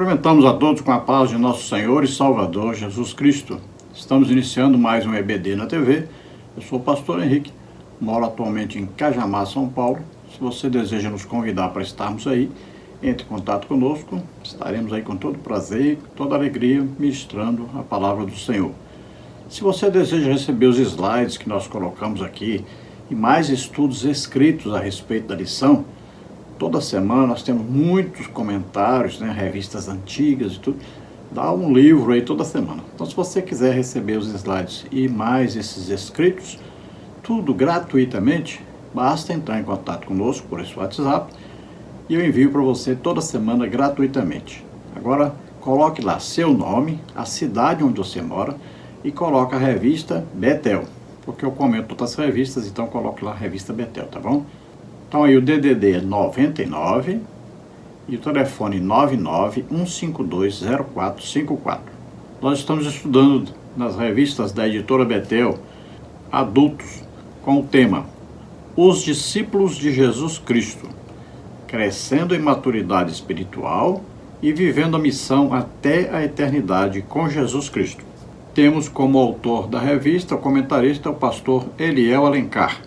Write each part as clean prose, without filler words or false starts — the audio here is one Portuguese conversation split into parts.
Cumprimentamos a todos com a paz de nosso Senhor e Salvador Jesus Cristo. Estamos iniciando mais um EBD na TV. Eu sou o pastor Henrique, moro atualmente em Cajamar, São Paulo. Se você deseja nos convidar para estarmos aí, entre em contato conosco. Estaremos aí com todo prazer, toda alegria, ministrando a palavra do Senhor. Se você deseja receber os slides que nós colocamos aqui e mais estudos escritos a respeito da lição, toda semana nós temos muitos comentários, revistas antigas e tudo. Dá um livro aí toda semana. Então, se você quiser receber os slides e mais esses escritos, tudo gratuitamente, basta entrar em contato conosco por esse WhatsApp e eu envio para você toda semana gratuitamente. Agora, coloque lá seu nome, a cidade onde você mora e coloque a revista Betel, porque eu comento todas as revistas, então coloque lá a revista Betel, tá bom? Então aí o DDD é 99 e o telefone 991520454. Nós estamos estudando nas revistas da editora Betel, adultos, com o tema Os Discípulos de Jesus Cristo, crescendo em maturidade espiritual e vivendo a missão até a eternidade com Jesus Cristo. Temos como autor da revista, o comentarista, o pastor Eliel Alencar.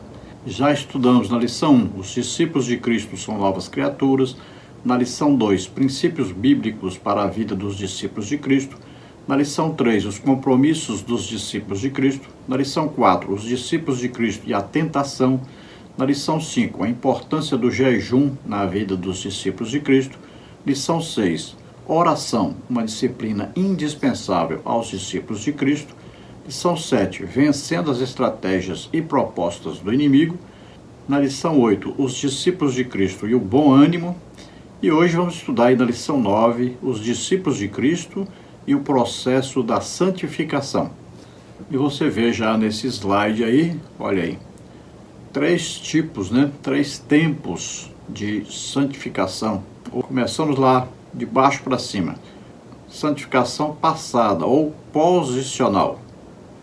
Já estudamos na lição 1, os discípulos de Cristo são novas criaturas. Na lição 2, princípios bíblicos para a vida dos discípulos de Cristo. Na lição 3, os compromissos dos discípulos de Cristo. Na lição 4, os discípulos de Cristo e a tentação. Na lição 5, a importância do jejum na vida dos discípulos de Cristo. Lição 6, oração, uma disciplina indispensável aos discípulos de Cristo. Lição 7, vencendo as estratégias e propostas do inimigo. Na lição 8, os discípulos de Cristo e o bom ânimo. E hoje vamos estudar aí na lição 9, os discípulos de Cristo e o processo da santificação. E você vê já nesse slide aí, olha aí, 3 tipos, 3 tempos de santificação. Começamos lá de baixo para cima. Santificação passada ou posicional,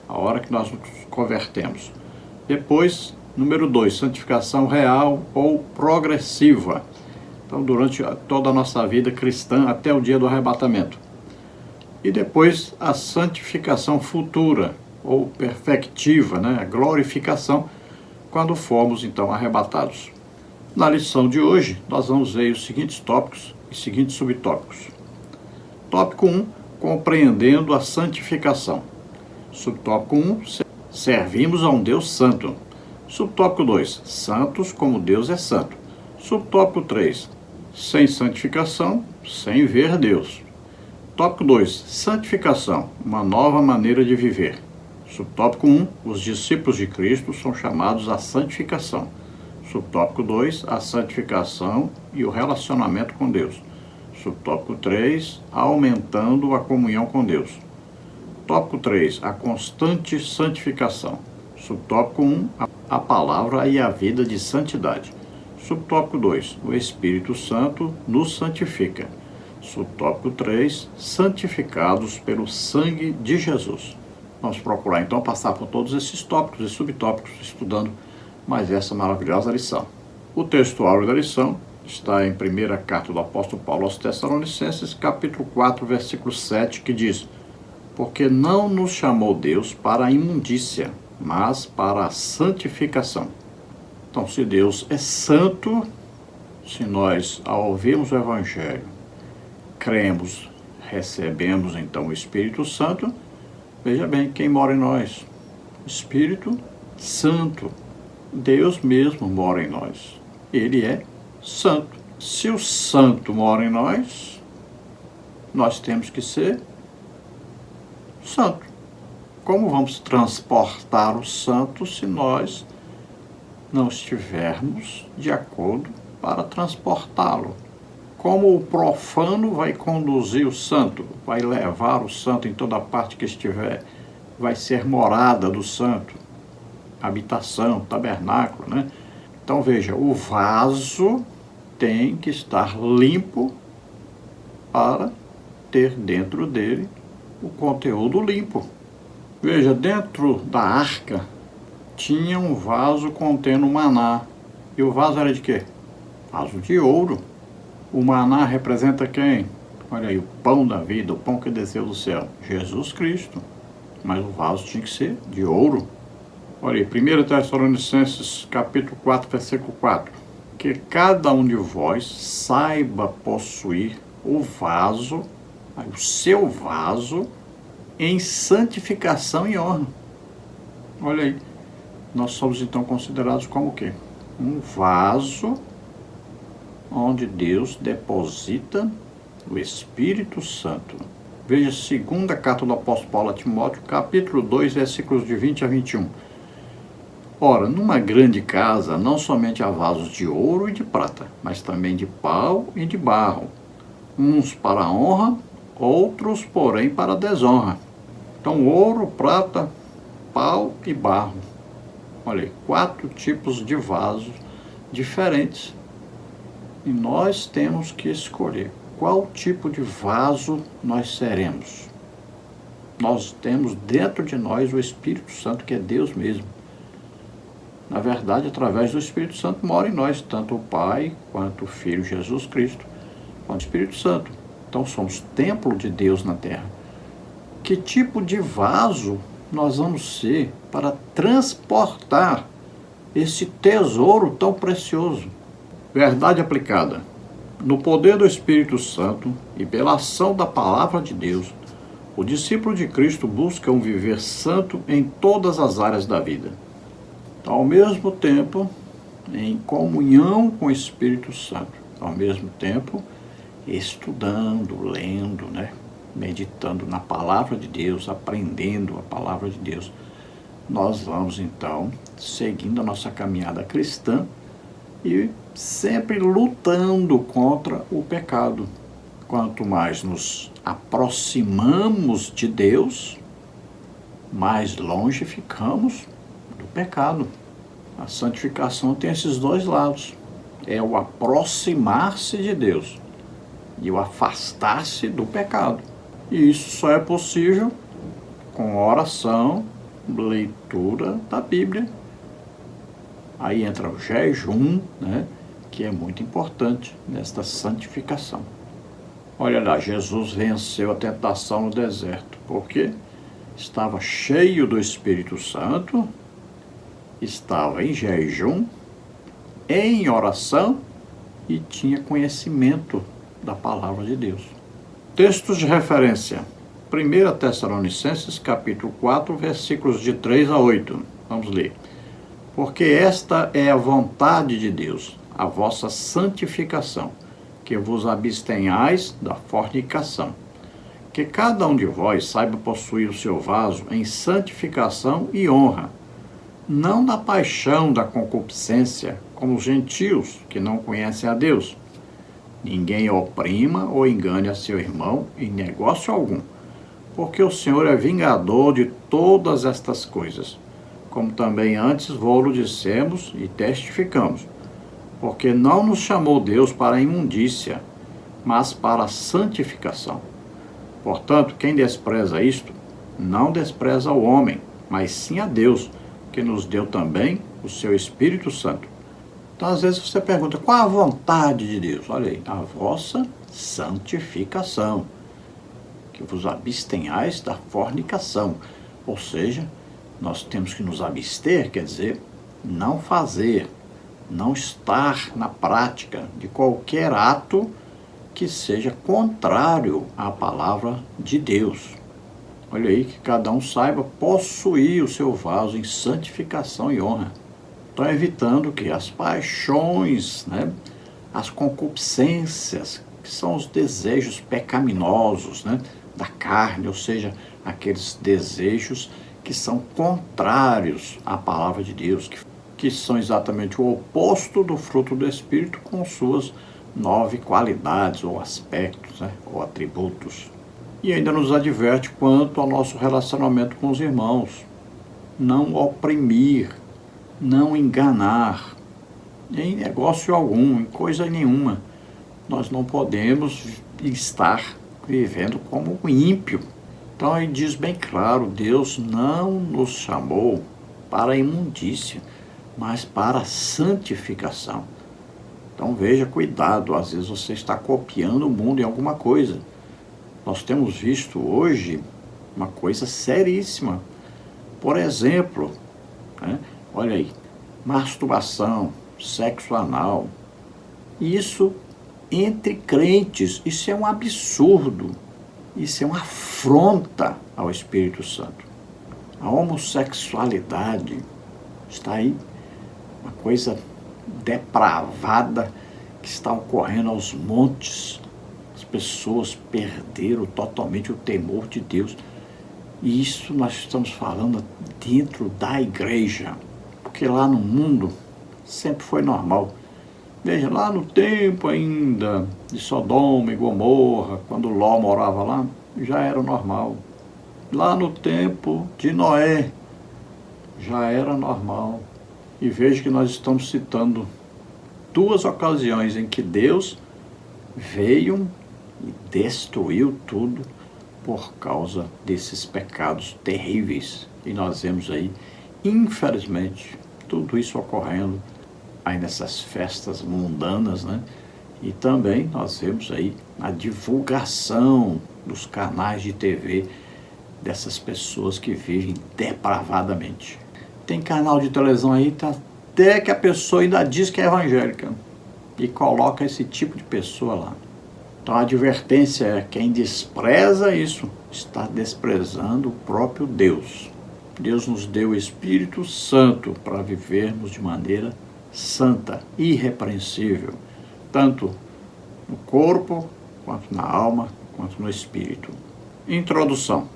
a hora que nós nos convertemos. Depois, número 2, santificação real ou progressiva. Então, durante toda a nossa vida cristã, até o dia do arrebatamento. E depois, a santificação futura, ou perfectiva, a glorificação, quando formos, então, arrebatados. Na lição de hoje, nós vamos ver os seguintes tópicos e seguintes subtópicos. Tópico 1, compreendendo a santificação. Subtópico 1, servimos a um Deus santo. Subtópico 2, santos como Deus é santo. Subtópico 3, sem santificação, sem ver Deus. Tópico 2, santificação, uma nova maneira de viver. Subtópico 1, os discípulos de Cristo são chamados à santificação. Subtópico 2, a santificação e o relacionamento com Deus. Subtópico 3, aumentando a comunhão com Deus. Tópico 3, a constante santificação. Subtópico 1, a palavra e a vida de santidade. Subtópico 2, o Espírito Santo nos santifica. Subtópico 3, santificados pelo sangue de Jesus. Vamos procurar então passar por todos esses tópicos e subtópicos, estudando mais essa maravilhosa lição. O texto áureo da lição está em 1ª carta do apóstolo Paulo aos Tessalonicenses, capítulo 4, versículo 7, que diz: porque não nos chamou Deus para a imundícia, mas para a santificação. Então, se Deus é santo, se nós, ao ouvirmos o Evangelho, cremos, recebemos então o Espírito Santo, veja bem, quem mora em nós? O Espírito Santo. Deus mesmo mora em nós. Ele é santo. Se o santo mora em nós temos que ser santo. Como vamos transportar o santo se nós não estivermos de acordo para transportá-lo? Como o profano vai conduzir o santo, vai levar o santo em toda parte que estiver, vai ser morada do santo, habitação, tabernáculo, Então veja, o vaso tem que estar limpo para ter dentro dele o conteúdo limpo. Veja, dentro da arca tinha um vaso contendo maná. E o vaso era de quê? Vaso de ouro. O maná representa quem? Olha aí, o pão da vida, o pão que desceu do céu, Jesus Cristo. Mas o vaso tinha que ser de ouro. Olha aí, 1 Tessalonicenses capítulo 4, versículo 4. Que cada um de vós saiba possuir o vaso, o seu vaso, em santificação e honra. Olha aí, nós somos então considerados como o quê? Um vaso onde Deus deposita o Espírito Santo. Veja a segunda carta do apóstolo Paulo a Timóteo, capítulo 2, versículos de 20 a 21. Ora, numa grande casa, não somente há vasos de ouro e de prata, mas também de pau e de barro, uns para a honra, outros, porém, para a desonra. Então, ouro, prata, pau e barro. Olha aí, 4 tipos de vasos diferentes. E nós temos que escolher qual tipo de vaso nós seremos. Nós temos dentro de nós o Espírito Santo, que é Deus mesmo. Na verdade, através do Espírito Santo mora em nós, tanto o Pai, quanto o Filho Jesus Cristo, quanto o Espírito Santo. Então somos templo de Deus na terra. Que tipo de vaso nós vamos ser para transportar esse tesouro tão precioso? Verdade aplicada. No poder do Espírito Santo e pela ação da Palavra de Deus, o discípulo de Cristo busca um viver santo em todas as áreas da vida. Ao mesmo tempo, em comunhão com o Espírito Santo, ao mesmo tempo, estudando, lendo, meditando na Palavra de Deus, aprendendo a Palavra de Deus, nós vamos então seguindo a nossa caminhada cristã e sempre lutando contra o pecado. Quanto mais nos aproximamos de Deus, mais longe ficamos do pecado. A santificação tem esses dois lados. É o aproximar-se de Deus e o afastar-se do pecado. E isso só é possível com oração, leitura da Bíblia. Aí entra o jejum, que é muito importante nesta santificação. Olha lá, Jesus venceu a tentação no deserto, porque estava cheio do Espírito Santo, estava em jejum, em oração e tinha conhecimento da palavra de Deus. Textos de referência. 1 Tessalonicenses, capítulo 4, versículos de 3 a 8. Vamos ler. Porque esta é a vontade de Deus, a vossa santificação, que vos abstenhais da fornicação. Que cada um de vós saiba possuir o seu vaso em santificação e honra, não na paixão da concupiscência, como os gentios que não conhecem a Deus. Ninguém oprima ou engane a seu irmão em negócio algum, porque o Senhor é vingador de todas estas coisas, como também antes vô-lo dissemos e testificamos, porque não nos chamou Deus para a imundícia, mas para a santificação. Portanto, quem despreza isto, não despreza o homem, mas sim a Deus, que nos deu também o seu Espírito Santo. Então, às vezes você pergunta, qual a vontade de Deus? Olha aí, a vossa santificação, que vos abstenhais da fornicação. Ou seja, nós temos que nos abster, quer dizer, não fazer, não estar na prática de qualquer ato que seja contrário à palavra de Deus. Olha aí, que cada um saiba possuir o seu vaso em santificação e honra. Então, evitando que as paixões, as concupiscências, que são os desejos pecaminosos, da carne, ou seja, aqueles desejos que são contrários à palavra de Deus, que são exatamente o oposto do fruto do Espírito com suas 9 qualidades ou aspectos, ou atributos. E ainda nos adverte quanto ao nosso relacionamento com os irmãos. Não oprimir, não enganar, em negócio algum, em coisa nenhuma. Nós não podemos estar vivendo como um ímpio. Então ele diz bem claro, Deus não nos chamou para a imundícia, mas para a santificação. Então veja, cuidado, às vezes você está copiando o mundo em alguma coisa. Nós temos visto hoje uma coisa seríssima. Por exemplo, né? Olha aí, masturbação, sexo anal. Isso entre crentes, isso é um absurdo. Isso é uma afronta ao Espírito Santo. A homossexualidade está aí, uma coisa depravada que está ocorrendo aos montes. As pessoas perderam totalmente o temor de Deus. E isso nós estamos falando dentro da igreja, porque lá no mundo sempre foi normal. Veja, lá no tempo ainda de Sodoma e Gomorra, quando Ló morava lá, já era normal. Lá no tempo de Noé, já era normal. E veja que nós estamos citando 2 ocasiões em que Deus veio e destruiu tudo por causa desses pecados terríveis. E nós vemos aí, infelizmente, tudo isso ocorrendo aí nessas festas mundanas, né? E também nós vemos aí a divulgação dos canais de TV dessas pessoas que vivem depravadamente. Tem canal de televisão aí, tá, até que a pessoa ainda diz que é evangélica e coloca esse tipo de pessoa lá. Então a advertência é: quem despreza isso está desprezando o próprio Deus. Deus nos deu o Espírito Santo para vivermos de maneira santa, irrepreensível, tanto no corpo, quanto na alma, quanto no espírito. Introdução.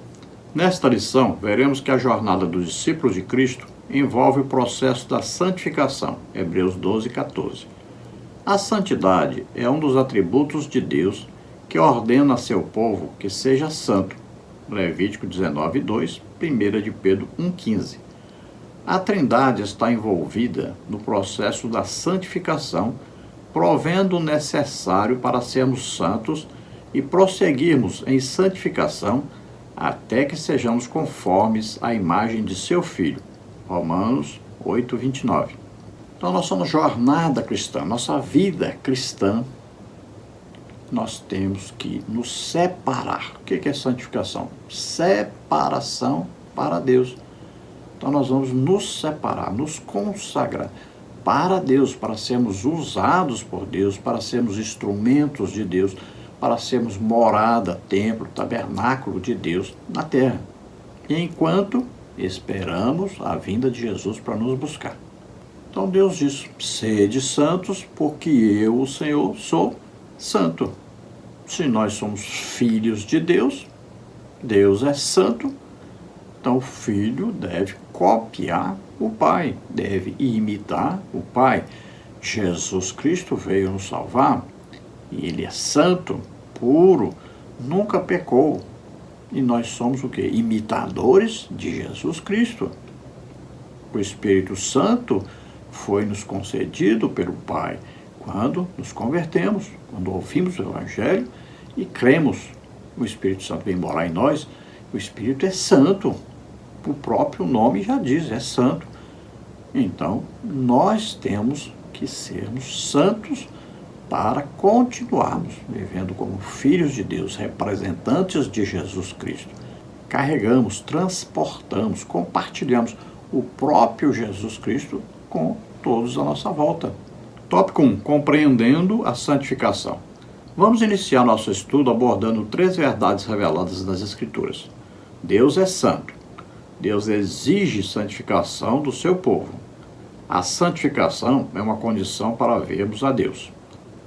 Nesta lição, veremos que a jornada dos discípulos de Cristo envolve o processo da santificação, Hebreus 12, 14. A santidade é um dos atributos de Deus que ordena a seu povo que seja santo, Levítico 19, 2, 1 de Pedro 1, 15. A Trindade está envolvida no processo da santificação, provendo o necessário para sermos santos e prosseguirmos em santificação até que sejamos conformes à imagem de seu Filho. Romanos 8, 29. Então, nossa jornada cristã, nossa vida cristã, nós temos que nos separar. O que é santificação? Separação para Deus. Então nós vamos nos separar, nos consagrar para Deus, para sermos usados por Deus, para sermos instrumentos de Deus, para sermos morada, templo, tabernáculo de Deus na terra. E enquanto esperamos a vinda de Jesus para nos buscar. Então Deus diz: sede santos, porque eu, o Senhor, sou santo. Se nós somos filhos de Deus, Deus é santo, então o filho deve copiar o Pai, deve imitar o Pai. Jesus Cristo veio nos salvar e Ele é santo, puro, nunca pecou. E nós somos o quê? Imitadores de Jesus Cristo. O Espírito Santo foi nos concedido pelo Pai quando nos convertemos, quando ouvimos o Evangelho e cremos. O Espírito Santo vem morar em nós. O Espírito é santo. O próprio nome já diz, é santo. Então, nós temos que sermos santos para continuarmos vivendo como filhos de Deus, representantes de Jesus Cristo. Carregamos, transportamos, compartilhamos o próprio Jesus Cristo com todos à nossa volta. Tópico 1. Compreendendo a santificação. Vamos iniciar nosso estudo abordando 3 verdades reveladas nas Escrituras. Deus é santo. Deus exige santificação do seu povo. A santificação é uma condição para vermos a Deus.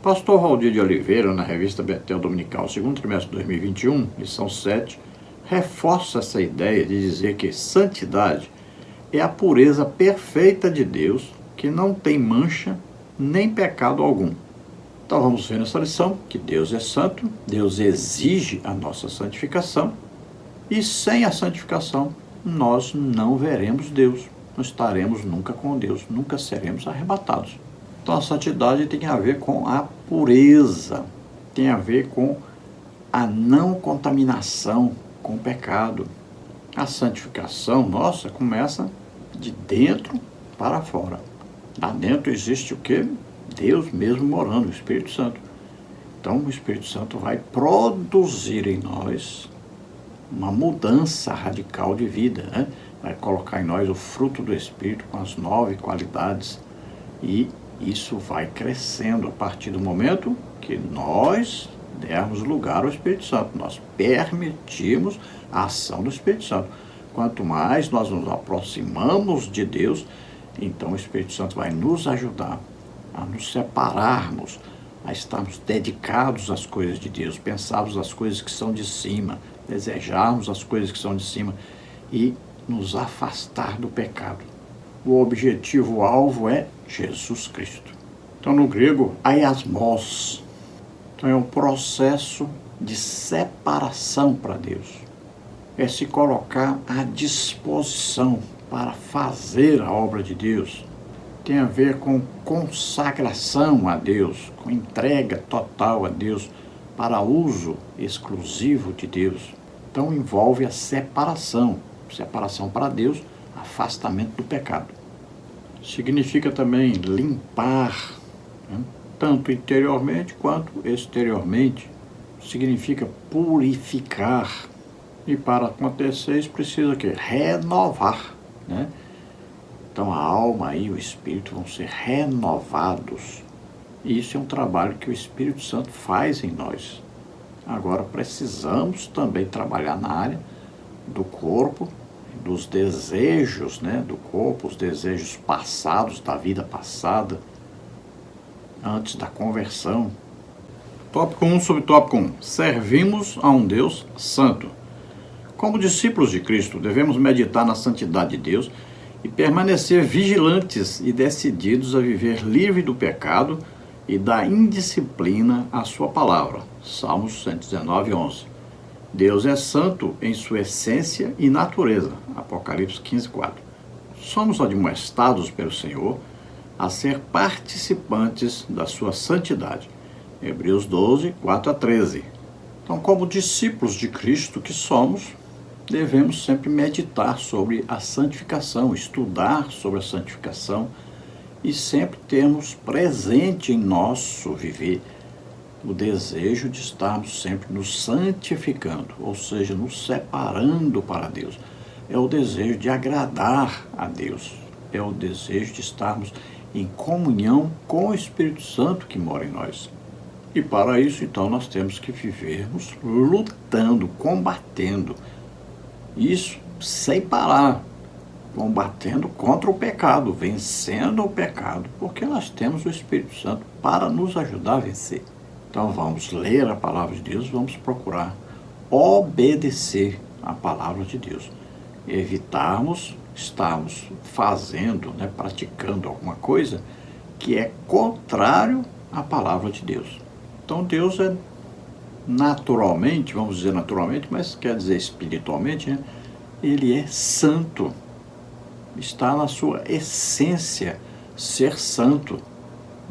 Pastor Valdir de Oliveira, na revista Betel Dominical, segundo trimestre de 2021, lição 7, reforça essa ideia de dizer que santidade é a pureza perfeita de Deus, que não tem mancha nem pecado algum. Então vamos ver nessa lição que Deus é santo, Deus exige a nossa santificação, e sem a santificação nós não veremos Deus, não estaremos nunca com Deus, nunca seremos arrebatados. Então a santidade tem a ver com a pureza, tem a ver com a não contaminação com o pecado. A santificação nossa começa de dentro para fora. Lá dentro existe o quê? Deus mesmo morando, o Espírito Santo. Então o Espírito Santo vai produzir em nós uma mudança radical de vida, né? Vai colocar em nós o fruto do Espírito com as 9 qualidades, e isso vai crescendo a partir do momento que nós dermos lugar ao Espírito Santo, nós permitimos a ação do Espírito Santo. Quanto mais nós nos aproximamos de Deus, então o Espírito Santo vai nos ajudar a nos separarmos, a estarmos dedicados às coisas de Deus, pensarmos as coisas que são de cima, desejarmos as coisas que são de cima e nos afastar do pecado. O objetivo-alvo é Jesus Cristo. Então, no grego, aiasmos. Então, é um processo de separação para Deus. É se colocar à disposição para fazer a obra de Deus. Tem a ver com consagração a Deus, com entrega total a Deus, para uso exclusivo de Deus. Então, envolve a separação para Deus, afastamento do pecado. Significa também limpar, né? Tanto interiormente quanto exteriormente. Significa purificar. E para acontecer isso precisa o quê? Renovar, né? Então a alma e o espírito vão ser renovados. E isso é um trabalho que o Espírito Santo faz em nós. Agora precisamos também trabalhar na área do corpo, dos desejos, né, do corpo, os desejos passados, da vida passada, antes da conversão. Tópico 1, subtópico 1. Servimos a um Deus santo. Como discípulos de Cristo, devemos meditar na santidade de Deus e permanecer vigilantes e decididos a viver livre do pecado e da indisciplina à sua palavra. Salmos 119, 11. Deus é santo em sua essência e natureza. Apocalipse 15, 4. Somos admoestados pelo Senhor a ser participantes da sua santidade. Hebreus 12, 4 a 13. Então, como discípulos de Cristo que somos, devemos sempre meditar sobre a santificação, estudar sobre a santificação e sempre termos presente em nosso viver o desejo de estarmos sempre nos santificando, ou seja, nos separando para Deus. É o desejo de agradar a Deus, é o desejo de estarmos em comunhão com o Espírito Santo que mora em nós. E para isso, então, nós temos que vivermos lutando, combatendo, isso sem parar, combatendo contra o pecado, vencendo o pecado, porque nós temos o Espírito Santo para nos ajudar a vencer. Então vamos ler a palavra de Deus, vamos procurar obedecer a palavra de Deus. Evitarmos estarmos fazendo, né, praticando alguma coisa que é contrário à palavra de Deus. Então Deus é naturalmente, vamos dizer naturalmente, mas quer dizer espiritualmente, né? Ele é santo. Está na sua essência ser santo.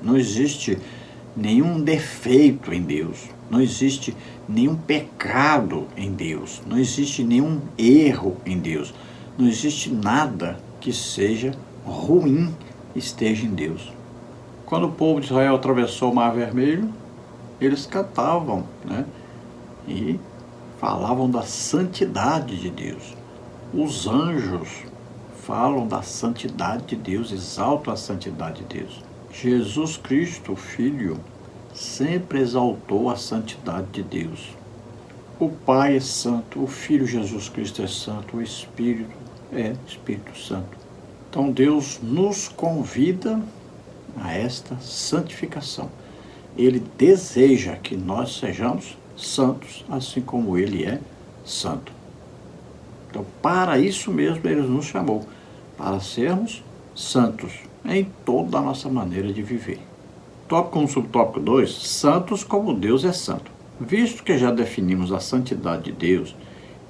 Não existe nenhum defeito em Deus. Não existe nenhum pecado em Deus. Não existe nenhum erro em Deus. Não existe nada que seja ruim esteja em Deus. Quando o povo de Israel atravessou o Mar Vermelho, eles cantavam, né? E falavam da santidade de Deus. Os anjos falam da santidade de Deus, exaltam a santidade de Deus. Jesus Cristo, o Filho, sempre exaltou a santidade de Deus. O Pai é santo, o Filho Jesus Cristo é santo, o Espírito é Espírito Santo. Então Deus nos convida a esta santificação. Ele deseja que nós sejamos santos, assim como Ele é santo. Então, para isso mesmo Ele nos chamou, para sermos santos em toda a nossa maneira de viver. Tópico 1, subtópico 2, santos como Deus é santo. Visto que já definimos a santidade de Deus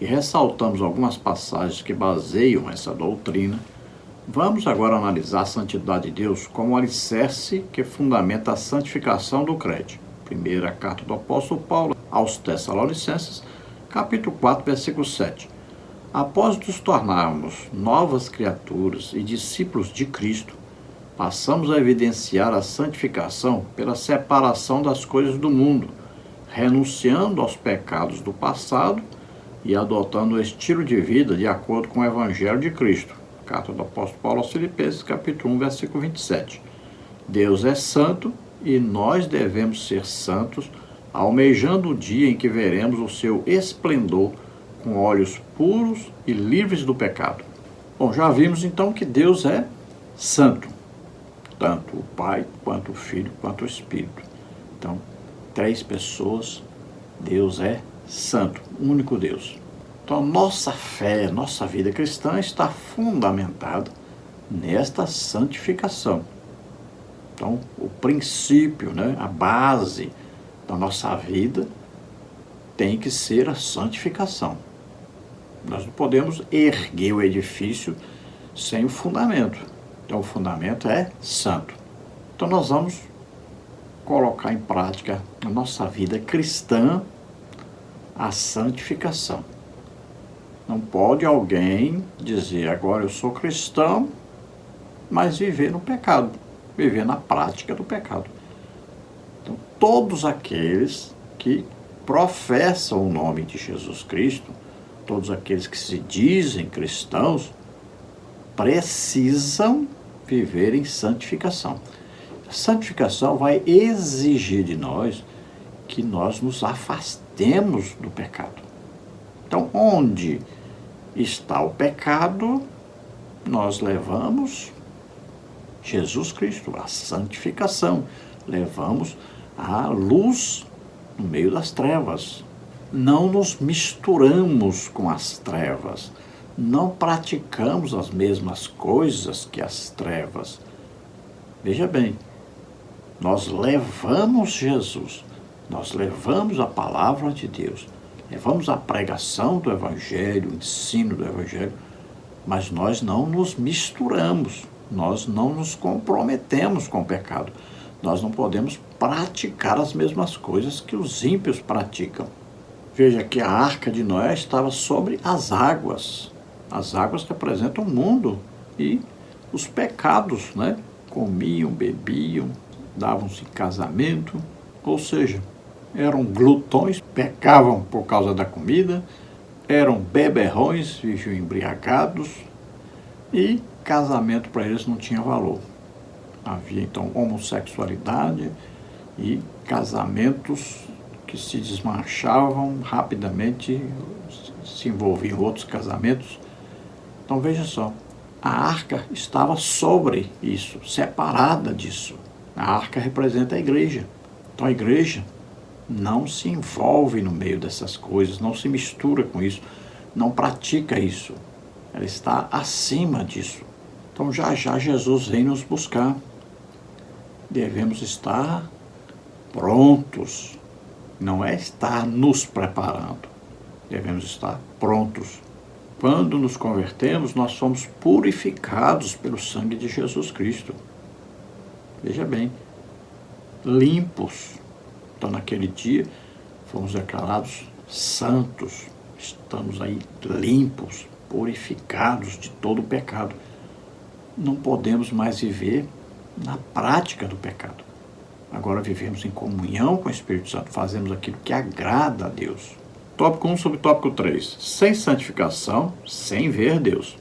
e ressaltamos algumas passagens que baseiam essa doutrina, vamos agora analisar a santidade de Deus como alicerce que fundamenta a santificação do crente. Primeira carta do apóstolo Paulo aos Tessalonicenses, capítulo 4, versículo 7. Após nos tornarmos novas criaturas e discípulos de Cristo, passamos a evidenciar a santificação pela separação das coisas do mundo, renunciando aos pecados do passado e adotando o estilo de vida de acordo com o Evangelho de Cristo. Carta do apóstolo Paulo aos Filipenses, capítulo 1, versículo 27. Deus é santo e nós devemos ser santos, almejando o dia em que veremos o seu esplendor com olhos puros e livres do pecado. Bom, já vimos então que Deus é santo, tanto o Pai, quanto o Filho, quanto o Espírito. Então, 3 pessoas, Deus é santo, único Deus. Então, nossa fé, nossa vida cristã está fundamentada nesta santificação. Então, o princípio, a base da nossa vida tem que ser a santificação. Nós não podemos erguer o edifício sem o fundamento. Então, o fundamento é santo. Então, nós vamos colocar em prática na nossa vida cristã a santificação. Não pode alguém dizer, agora eu sou cristão, mas viver no pecado, viver na prática do pecado. Então, todos aqueles que professam o nome de Jesus Cristo, todos aqueles que se dizem cristãos, precisam viver em santificação. A santificação vai exigir de nós que nós nos afastemos do pecado. Então, onde está o pecado, nós levamos Jesus Cristo, a santificação. Levamos a luz no meio das trevas. Não nos misturamos com as trevas. Não praticamos as mesmas coisas que as trevas. Veja bem, nós levamos Jesus, nós levamos a palavra de Deus, levamos a pregação do Evangelho, o ensino do Evangelho, mas nós não nos misturamos, nós não nos comprometemos com o pecado. Nós não podemos praticar as mesmas coisas que os ímpios praticam. Veja que a arca de Noé estava sobre as águas que representam o mundo e os pecados, Comiam, bebiam, davam-se em casamento, ou seja, eram glutões, pecavam por causa da comida, eram beberrões, viviam embriagados e casamento para eles não tinha valor. Havia então homossexualidade e casamentos que se desmanchavam rapidamente, se envolviam em outros casamentos. Então veja só, a arca estava sobre isso, separada disso. A arca representa a igreja. Então a igreja não se envolve no meio dessas coisas, não se mistura com isso, não pratica isso. Ela está acima disso. Então já já Jesus vem nos buscar. Devemos estar prontos. Não é estar nos preparando. Devemos estar prontos. Quando nos convertemos, nós somos purificados pelo sangue de Jesus Cristo. Veja bem, limpos. Então, naquele dia, fomos declarados santos. Estamos aí limpos, purificados de todo o pecado. Não podemos mais viver na prática do pecado. Agora vivemos em comunhão com o Espírito Santo, fazemos aquilo que agrada a Deus. Tópico 1 sobre tópico 3. Sem santificação, sem ver Deus.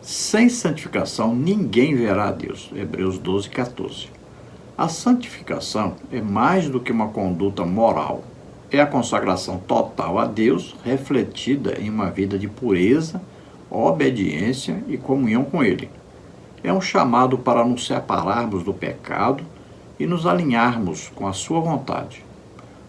Sem santificação, ninguém verá a Deus. Hebreus 12, 14. A santificação é mais do que uma conduta moral. É a consagração total a Deus, refletida em uma vida de pureza, obediência e comunhão com Ele. É um chamado para nos separarmos do pecado e nos alinharmos com a sua vontade.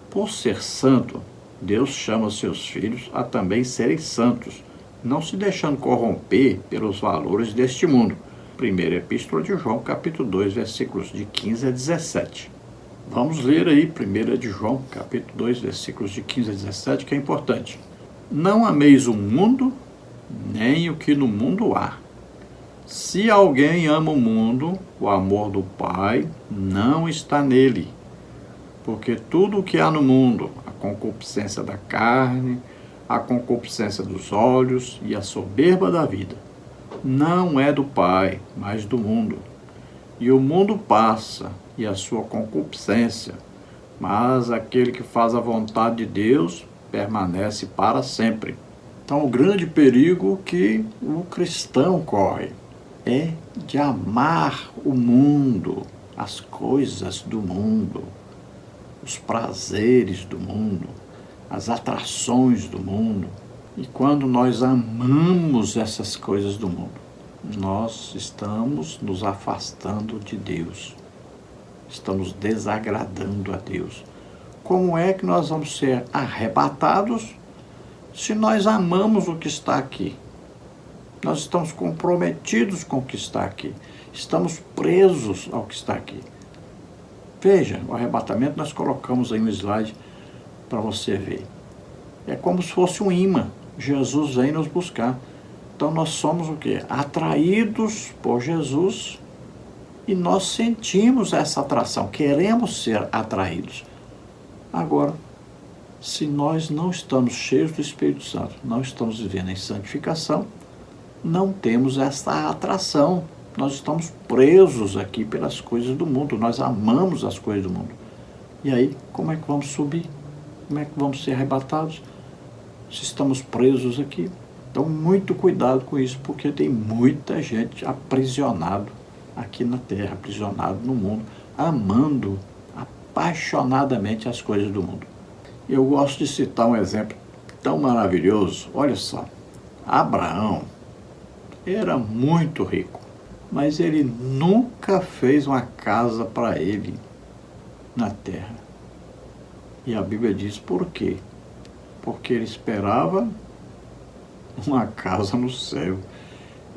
Por ser santo, Deus chama seus filhos a também serem santos, não se deixando corromper pelos valores deste mundo. Primeira Epístola de João, capítulo 2, versículos de 15 a 17. Vamos ler aí, 1 de João, capítulo 2, versículos de 15 a 17, que é importante. Não ameis o mundo, nem o que no mundo há. Se alguém ama o mundo, o amor do Pai não está nele. Porque tudo o que há no mundo, a concupiscência da carne, a concupiscência dos olhos e a soberba da vida, não é do Pai, mas do mundo. E o mundo passa, e a sua concupiscência, mas aquele que faz a vontade de Deus permanece para sempre. Então, o grande perigo que o cristão corre é de amar o mundo, as coisas do mundo, os prazeres do mundo, as atrações do mundo. E quando nós amamos essas coisas do mundo, nós estamos nos afastando de Deus. Estamos desagradando a Deus. Como é que nós vamos ser arrebatados se nós amamos o que está aqui? Nós estamos comprometidos com o que está aqui. Estamos presos ao que está aqui. Veja, o arrebatamento nós colocamos aí no slide para você ver. É como se fosse um imã. Jesus vem nos buscar. Então nós somos o quê? Atraídos por Jesus e nós sentimos essa atração, queremos ser atraídos. Agora, se nós não estamos cheios do Espírito Santo, não estamos vivendo em santificação, não temos essa atração. Nós estamos presos aqui pelas coisas do mundo, nós amamos as coisas do mundo. E aí, como é que vamos subir? Como é que vamos ser arrebatados se estamos presos aqui? Então, muito cuidado com isso, porque tem muita gente aprisionado aqui na terra, aprisionado no mundo, amando apaixonadamente as coisas do mundo. Eu gosto de citar um exemplo tão maravilhoso. Olha só, Abraão era muito rico, mas ele nunca fez uma casa para ele na terra. E a Bíblia diz por quê? Porque ele esperava uma casa no céu.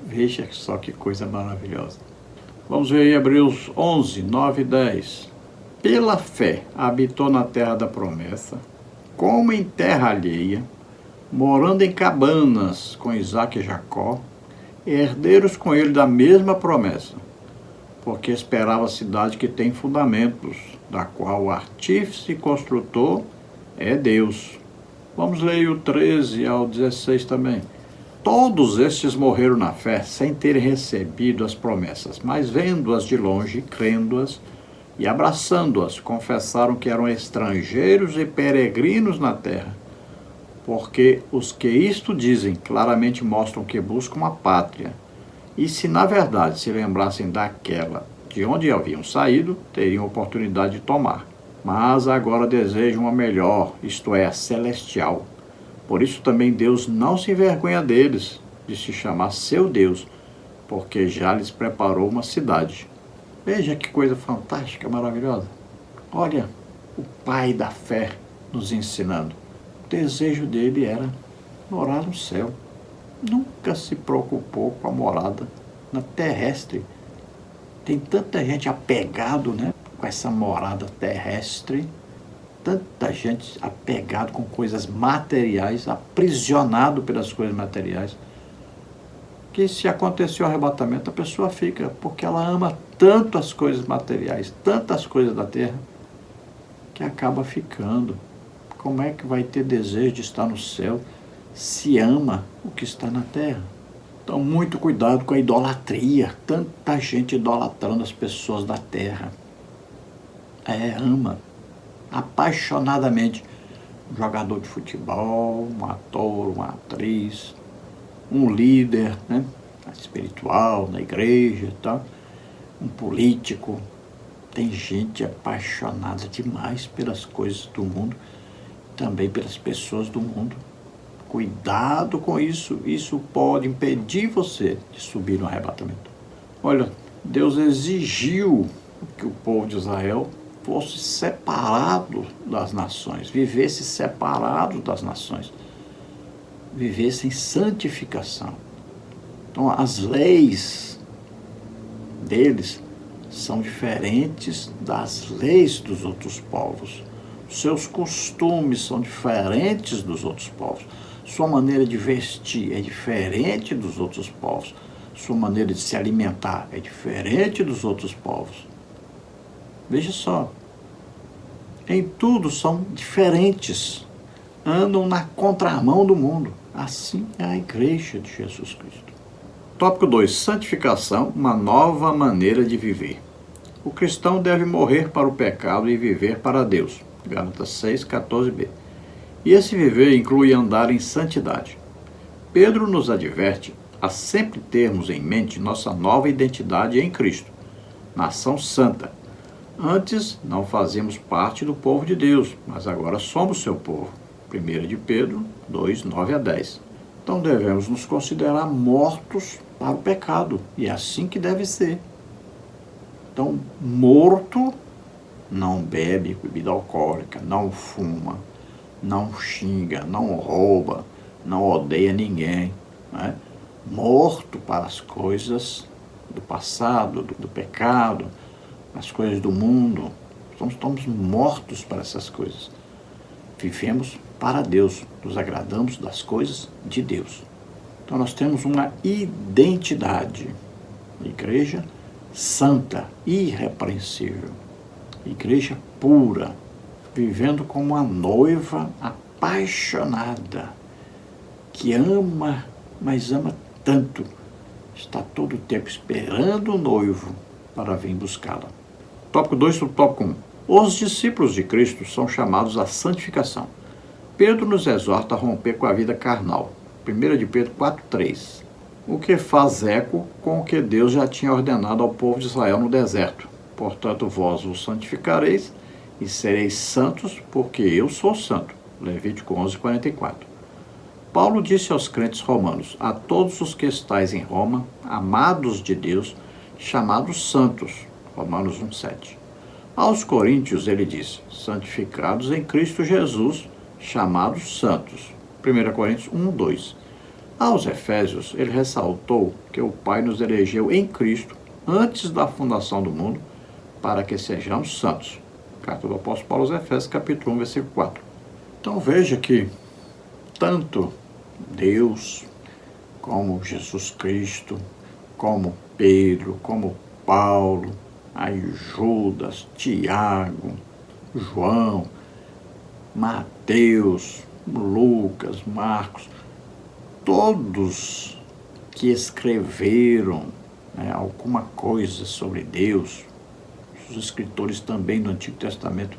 Veja só que coisa maravilhosa. Vamos ver aí Hebreus 11, 9 e 10. Pela fé habitou na terra da promessa, como em terra alheia, morando em cabanas com Isaque e Jacó, herdeiros com ele da mesma promessa, porque esperava a cidade que tem fundamentos, da qual o artífice e construtor é Deus. Vamos ler o 13 ao 16 também. Todos estes morreram na fé, sem terem recebido as promessas, mas vendo-as de longe, crendo-as e abraçando-as, confessaram que eram estrangeiros e peregrinos na terra. Porque os que isto dizem claramente mostram que buscam uma pátria. E se na verdade se lembrassem daquela de onde haviam saído, teriam oportunidade de tomar. Mas agora desejam uma melhor, isto é, a celestial. Por isso também Deus não se envergonha deles, de se chamar seu Deus, porque já lhes preparou uma cidade. Veja que coisa fantástica, maravilhosa. Olha o pai da fé nos ensinando. O desejo dele era morar no céu. Nunca se preocupou com a morada na terrestre. Tem tanta gente apegado, né, com essa morada terrestre. Tanta gente apegado com coisas materiais, aprisionado pelas coisas materiais, que se acontecer o arrebatamento, a pessoa fica, porque ela ama tanto as coisas materiais, tantas coisas da terra, que acaba ficando. Como é que vai ter desejo de estar no céu se ama o que está na terra? Então, muito cuidado com a idolatria. Tanta gente idolatrando as pessoas da terra. Ama apaixonadamente um jogador de futebol, um ator, uma atriz, um líder, né, espiritual, na igreja e tal, um político. Tem gente apaixonada demais pelas coisas do mundo, também pelas pessoas do mundo. Cuidado com isso, isso pode impedir você de subir no arrebatamento. Olha, Deus exigiu que o povo de Israel fosse separado das nações, vivesse separado das nações, vivesse em santificação. Então, as leis deles são diferentes das leis dos outros povos. Seus costumes são diferentes dos outros povos. Sua maneira de vestir é diferente dos outros povos. Sua maneira de se alimentar é diferente dos outros povos. Veja só, em tudo são diferentes, andam na contramão do mundo. Assim é a igreja de Jesus Cristo. Tópico 2. Santificação, uma nova maneira de viver. O cristão deve morrer para o pecado e viver para Deus. Gálatas 6, 14b. E esse viver inclui andar em santidade. Pedro nos adverte a sempre termos em mente nossa nova identidade em Cristo, nação santa. Antes não fazíamos parte do povo de Deus, mas agora somos seu povo. 1 de Pedro 2, 9 a 10. Então devemos nos considerar mortos para o pecado, e é assim que deve ser. Então, morto não bebe bebida alcoólica, não fuma, não xinga, não rouba, não odeia ninguém, né? Morto para as coisas do passado, do pecado, as coisas do mundo. Estamos mortos para essas coisas. Vivemos para Deus, nos agradamos das coisas de Deus. Então nós temos uma identidade. Igreja santa, irrepreensível. Igreja pura, vivendo como uma noiva apaixonada, que ama, mas ama tanto, está todo o tempo esperando o noivo para vir buscá-la. Tópico 2 sobre o tópico 1. Os discípulos de Cristo são chamados à santificação. Pedro nos exorta a romper com a vida carnal. 1 de Pedro 4,3. O que faz eco com o que Deus já tinha ordenado ao povo de Israel no deserto. Portanto, vós vos santificareis e sereis santos, porque eu sou santo. Levítico 11:44. Paulo disse aos crentes romanos: a todos os que estáis em Roma, amados de Deus, chamados santos. Romanos 1:7. Aos coríntios ele disse: santificados em Cristo Jesus, chamados santos. 1 Coríntios 1:2. Aos efésios ele ressaltou que o Pai nos elegeu em Cristo antes da fundação do mundo para que sejamos santos. Carta do apóstolo Paulo aos Efésios, capítulo 1, versículo 4. Então veja que tanto Deus, como Jesus Cristo, como Pedro, como Paulo, aí Judas, Tiago, João, Mateus, Lucas, Marcos, todos que escreveram alguma coisa sobre Deus, os escritores também do Antigo Testamento,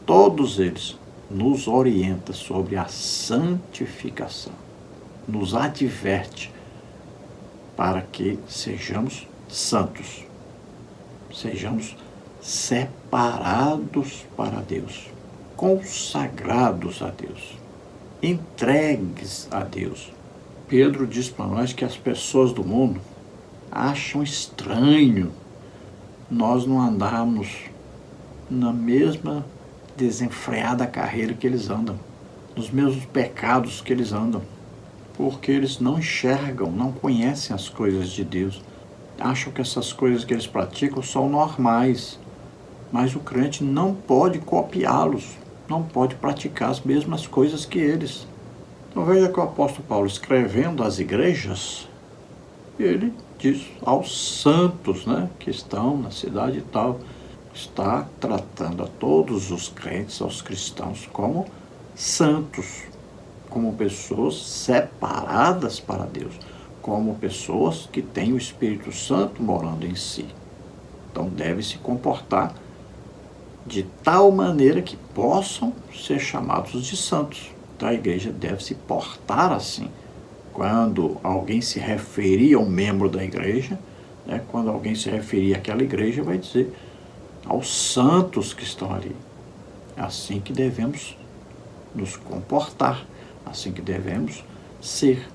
todos eles nos orientam sobre a santificação, nos adverte para que sejamos santos, sejamos separados para Deus, consagrados a Deus, entregues a Deus. Pedro diz para nós que as pessoas do mundo acham estranho nós não andarmos na mesma desenfreada carreira que eles andam, nos mesmos pecados que eles andam, porque eles não enxergam, não conhecem as coisas de Deus, acham que essas coisas que eles praticam são normais, mas o crente não pode copiá-los, não pode praticar as mesmas coisas que eles. Então veja que o apóstolo Paulo, escrevendo às igrejas, ele diz aos santos, que estão na cidade e tal, está tratando a todos os crentes, aos cristãos, como santos, como pessoas separadas para Deus, como pessoas que têm o Espírito Santo morando em si. Então deve se comportar de tal maneira que possam ser chamados de santos. Então a igreja deve se portar assim. Quando alguém se referir a um membro da igreja, quando alguém se referir àquela igreja, vai dizer aos santos que estão ali. É assim que devemos nos comportar, assim que devemos ser,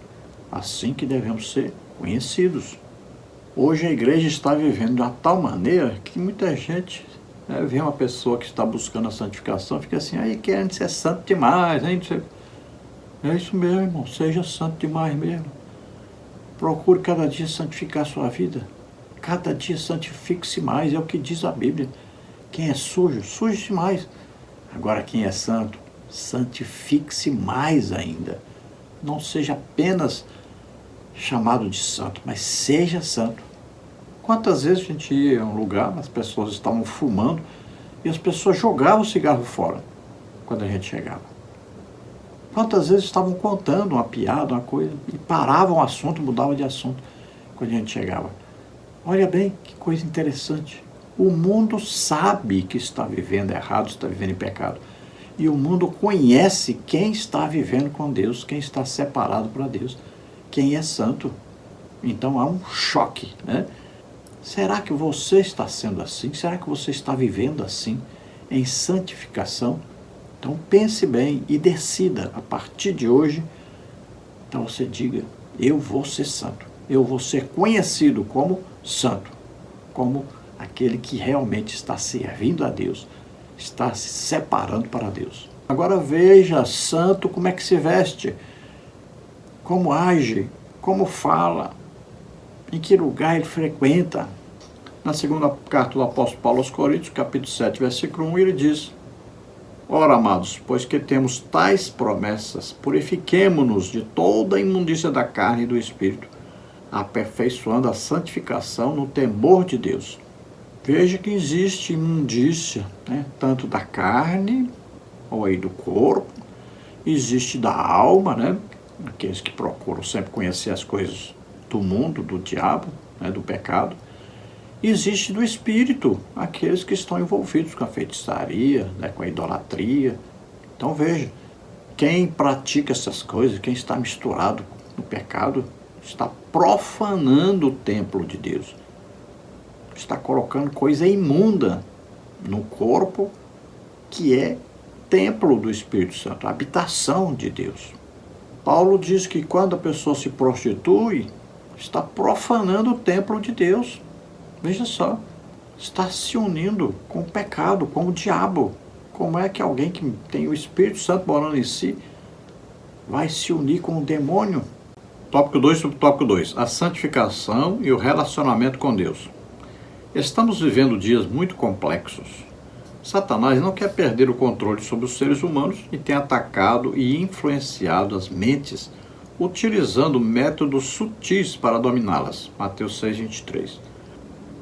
assim que devemos ser conhecidos. Hoje a igreja está vivendo de uma tal maneira que muita gente vê uma pessoa que está buscando a santificação, fica assim, aí querendo ser santo demais, hein? É isso mesmo, irmão, seja santo demais mesmo. Procure cada dia santificar a sua vida. Cada dia santifique-se mais, é o que diz a Bíblia. Quem é sujo, suje-se mais. Agora quem é santo, santifique-se mais ainda. Não seja apenas chamado de santo, mas seja santo. Quantas vezes a gente ia a um lugar, as pessoas estavam fumando e as pessoas jogavam o cigarro fora quando a gente chegava. Quantas vezes estavam contando uma piada, uma coisa, e paravam o assunto, mudavam de assunto quando a gente chegava. Olha bem, que coisa interessante. O mundo sabe que está vivendo errado, está vivendo em pecado, E o mundo conhece quem está vivendo com Deus, quem está separado para Deus, quem é santo. Então há um choque, né? Será que você está sendo assim? Será que você está vivendo assim, em santificação? Então pense bem e decida, a partir de hoje, então você diga, eu vou ser santo. Eu vou ser conhecido como santo, como aquele que realmente está servindo a Deus, está se separando para Deus. Agora veja, santo, como é que se veste, como age, como fala, em que lugar ele frequenta. Na segunda carta do apóstolo Paulo aos Coríntios, capítulo 7, versículo 1, ele diz: ora, amados, pois que temos tais promessas, purifiquemo-nos de toda a imundícia da carne e do espírito, aperfeiçoando a santificação no temor de Deus. Veja que existe imundícia, né? Tanto da carne, ou aí do corpo, existe da alma, né? Aqueles que procuram sempre conhecer as coisas do mundo, do diabo, né? Do pecado. Existe do espírito, aqueles que estão envolvidos com a feitiçaria, né? Com a idolatria. Então veja, quem pratica essas coisas, quem está misturado no pecado, está profanando o templo de Deus. Está colocando coisa imunda no corpo, que é templo do Espírito Santo, habitação de Deus. Paulo diz que quando a pessoa se prostitui, está profanando o templo de Deus. Veja só, está se unindo com o pecado, com o diabo. Como é que alguém que tem o Espírito Santo morando em si vai se unir com o demônio? Tópico 2, subtópico 2. A santificação e o relacionamento com Deus. Estamos vivendo dias muito complexos. Satanás não quer perder o controle sobre os seres humanos e tem atacado e influenciado as mentes, utilizando métodos sutis para dominá-las. Mateus 6:23.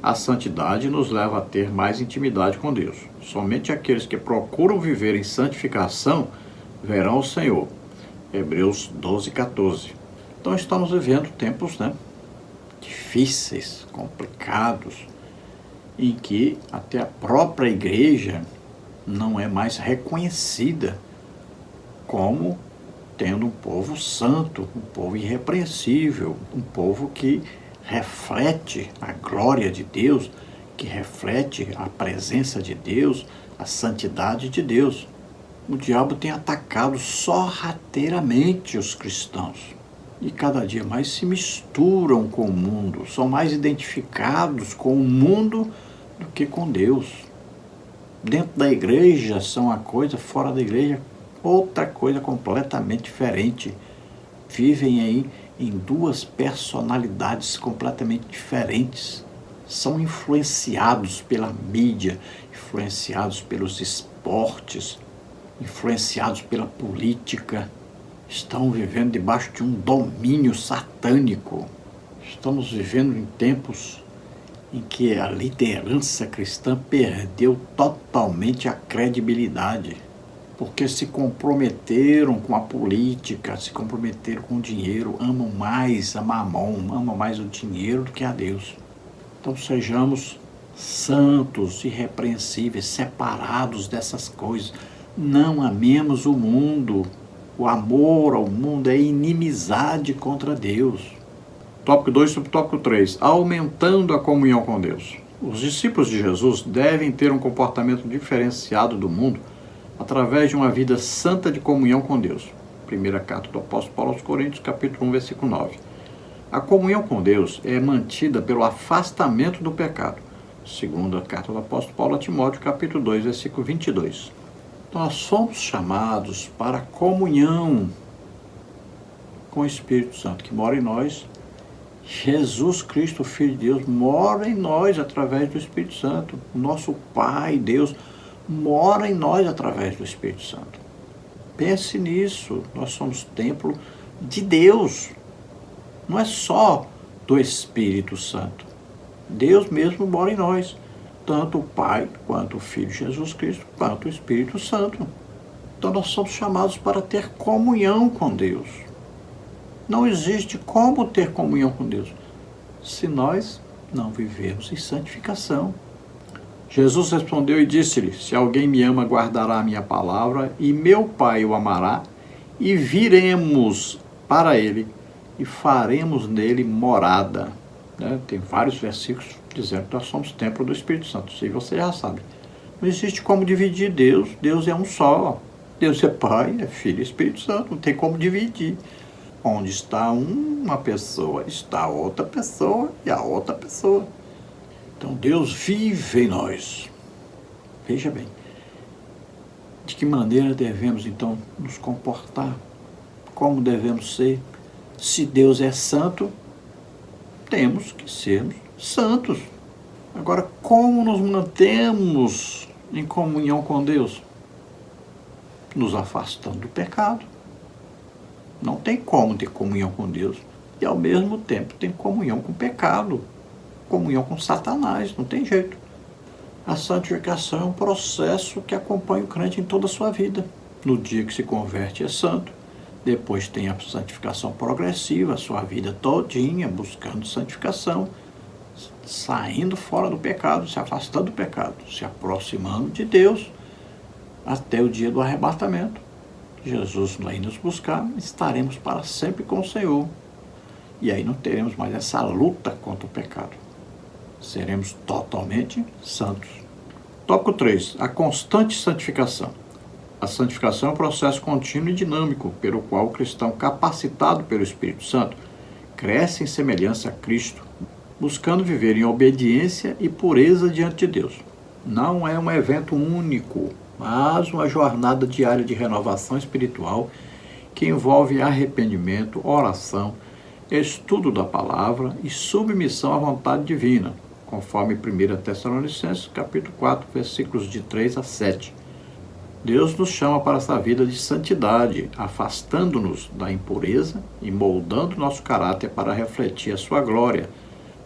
A santidade nos leva a ter mais intimidade com Deus. Somente aqueles que procuram viver em santificação verão o Senhor. Hebreus 12:14. Então estamos vivendo tempos, difíceis, complicados, em que até a própria igreja não é mais reconhecida como tendo um povo santo, um povo irrepreensível, um povo que reflete a glória de Deus, que reflete a presença de Deus, a santidade de Deus. O diabo tem atacado sorrateiramente os cristãos e cada dia mais se misturam com o mundo, são mais identificados com o mundo do que com Deus. Dentro da igreja são uma coisa, fora da igreja outra coisa completamente diferente. Vivem aí em duas personalidades completamente diferentes. São influenciados pela mídia, influenciados pelos esportes, influenciados pela política. Estão vivendo debaixo de um domínio satânico. Estamos vivendo em tempos em que a liderança cristã perdeu totalmente a credibilidade, porque se comprometeram com a política, se comprometeram com o dinheiro, amam mais a mamon, amam mais o dinheiro do que a Deus. Então sejamos santos, irrepreensíveis, separados dessas coisas. Não amemos o mundo. O amor ao mundo é inimizade contra Deus. Tópico 2, subtópico 3. Aumentando a comunhão com Deus. Os discípulos de Jesus devem ter um comportamento diferenciado do mundo através de uma vida santa de comunhão com Deus. Primeira carta do apóstolo Paulo aos Coríntios, capítulo 1, versículo 9. A comunhão com Deus é mantida pelo afastamento do pecado. Segunda carta do apóstolo Paulo a Timóteo, capítulo 2, versículo 22. Nós somos chamados para a comunhão com o Espírito Santo, que mora em nós. Jesus Cristo, Filho de Deus, mora em nós através do Espírito Santo. O nosso Pai, Deus, mora em nós através do Espírito Santo. Pense nisso, nós somos templo de Deus. Não é só do Espírito Santo. Deus mesmo mora em nós. Tanto o Pai, quanto o Filho Jesus Cristo, quanto o Espírito Santo. Então nós somos chamados para ter comunhão com Deus. Não existe como ter comunhão com Deus se nós não vivermos em santificação. Jesus respondeu e disse-lhe: se alguém me ama, guardará a minha palavra, e meu Pai o amará, e viremos para ele, e faremos nele morada. Tem vários versículos dizendo que nós somos templo do Espírito Santo. Isso aí você já sabe. Não existe como dividir Deus. Deus é um só. Deus é Pai, é Filho e Espírito Santo. Não tem como dividir. Onde está uma pessoa, está outra pessoa e a outra pessoa. Então Deus vive em nós. Veja bem. De que maneira devemos então nos comportar? Como devemos ser? Se Deus é santo, temos que sermos santos. Agora, como nos mantemos em comunhão com Deus? Nos afastando do pecado. Não tem como ter comunhão com Deus e, ao mesmo tempo, ter comunhão com o pecado, comunhão com Satanás. Não tem jeito. A santificação é um processo que acompanha o crente em toda a sua vida. No dia que se converte é santo. Depois tem a santificação progressiva, a sua vida todinha buscando santificação, saindo fora do pecado, se afastando do pecado, se aproximando de Deus, até o dia do arrebatamento. Jesus vai nos buscar, estaremos para sempre com o Senhor. E aí não teremos mais essa luta contra o pecado. Seremos totalmente santos. Tópico 3. A constante santificação. A santificação é um processo contínuo e dinâmico, pelo qual o cristão, capacitado pelo Espírito Santo, cresce em semelhança a Cristo, buscando viver em obediência e pureza diante de Deus. Não é um evento único, mas uma jornada diária de renovação espiritual que envolve arrependimento, oração, estudo da palavra e submissão à vontade divina, conforme 1 Tessalonicenses, capítulo 4, versículos de 3 a 7. Deus nos chama para essa vida de santidade, afastando-nos da impureza e moldando nosso caráter para refletir a sua glória,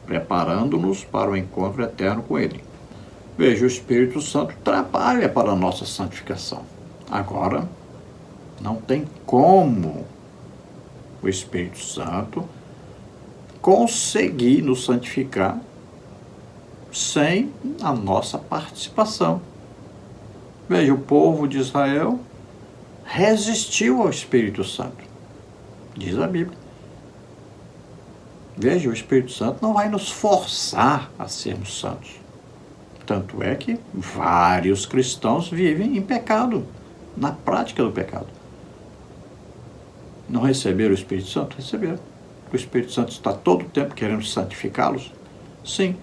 preparando-nos para o encontro eterno com Ele. Veja, o Espírito Santo trabalha para a nossa santificação. Agora, não tem como o Espírito Santo conseguir nos santificar sem a nossa participação. Veja, o povo de Israel resistiu ao Espírito Santo, diz a Bíblia. Veja, o Espírito Santo não vai nos forçar a sermos santos. Tanto é que vários cristãos vivem em pecado, na prática do pecado. Não receberam o Espírito Santo? Receberam. O Espírito Santo está todo o tempo querendo santificá-los? Sim.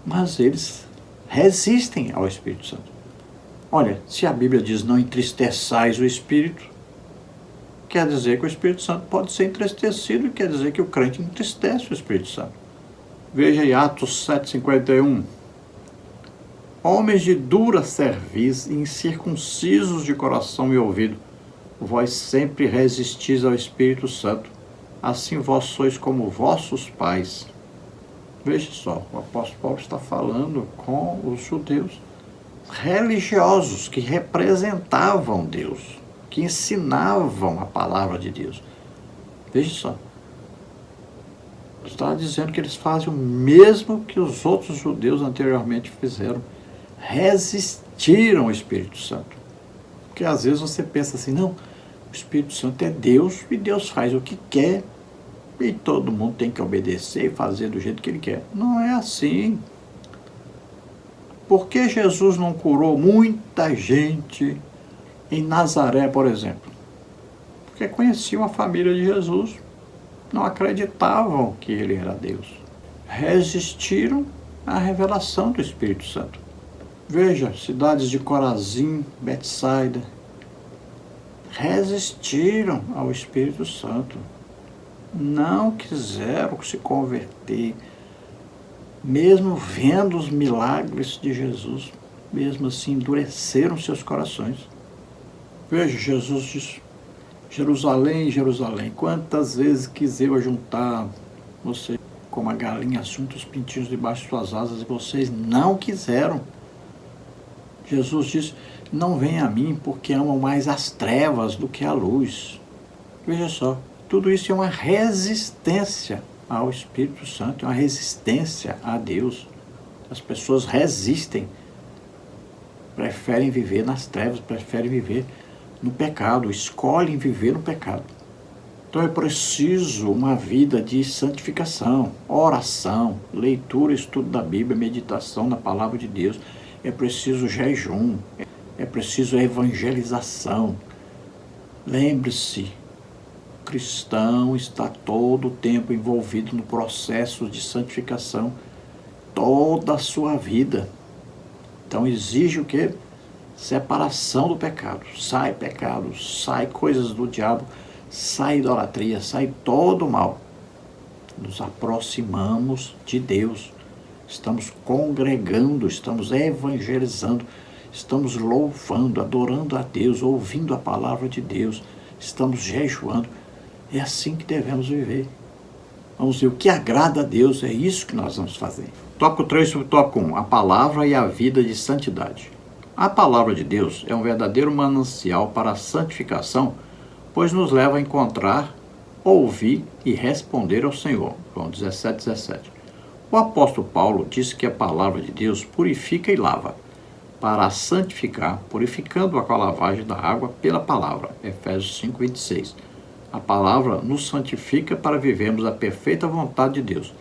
Mas eles resistem ao Espírito Santo. Olha, se a Bíblia diz não entristeçais o Espírito, quer dizer que o Espírito Santo pode ser entristecido e quer dizer que o crente entristece o Espírito Santo. Veja aí Atos 7,51. Homens de dura cerviz, incircuncisos de coração e ouvido, vós sempre resistis ao Espírito Santo, assim vós sois como vossos pais. Veja só, o apóstolo Paulo está falando com os judeus religiosos que representavam Deus, que ensinavam a palavra de Deus. Veja só, está dizendo que eles fazem o mesmo que os outros judeus anteriormente fizeram, resistiram ao Espírito Santo. Porque às vezes você pensa assim, não, o Espírito Santo é Deus e Deus faz o que quer e todo mundo tem que obedecer e fazer do jeito que ele quer. Não é assim. Por que Jesus não curou muita gente em Nazaré, por exemplo? Porque conheciam a família de Jesus, não acreditavam que ele era Deus. Resistiram à revelação do Espírito Santo. Veja, cidades de Corazim, Betsaida, resistiram ao Espírito Santo. Não quiseram se converter, mesmo vendo os milagres de Jesus, mesmo assim endureceram seus corações. Veja, Jesus diz, Jerusalém, Jerusalém, quantas vezes quis eu ajuntar você como a galinha junta os pintinhos debaixo de suas asas e vocês não quiseram. Jesus diz, não venham a mim porque amam mais as trevas do que a luz. Veja só, tudo isso é uma resistência ao Espírito Santo, é uma resistência a Deus. As pessoas resistem, preferem viver nas trevas, preferem viver no pecado, escolhem viver no pecado. Então é preciso uma vida de santificação, oração, leitura, estudo da Bíblia, meditação na palavra de Deus. É preciso jejum, é preciso evangelização. Lembre-se, o cristão está todo o tempo envolvido no processo de santificação, toda a sua vida. Então exige o quê? Separação do pecado. Sai coisas do diabo, sai idolatria, sai todo o mal. Nos aproximamos de Deus. Estamos congregando, estamos evangelizando, estamos louvando, adorando a Deus, ouvindo a palavra de Deus, estamos jejuando. É assim que devemos viver. Vamos ver o que agrada a Deus, é isso que nós vamos fazer. Tópico 3, subtópico 1, a palavra e a vida de santidade. A palavra de Deus é um verdadeiro manancial para a santificação, pois nos leva a encontrar, ouvir e responder ao Senhor. João 17:17. O apóstolo Paulo disse que a palavra de Deus purifica e lava, para a santificar, purificando-a com a lavagem da água pela palavra. Efésios 5:26. A palavra nos santifica para vivermos a perfeita vontade de Deus.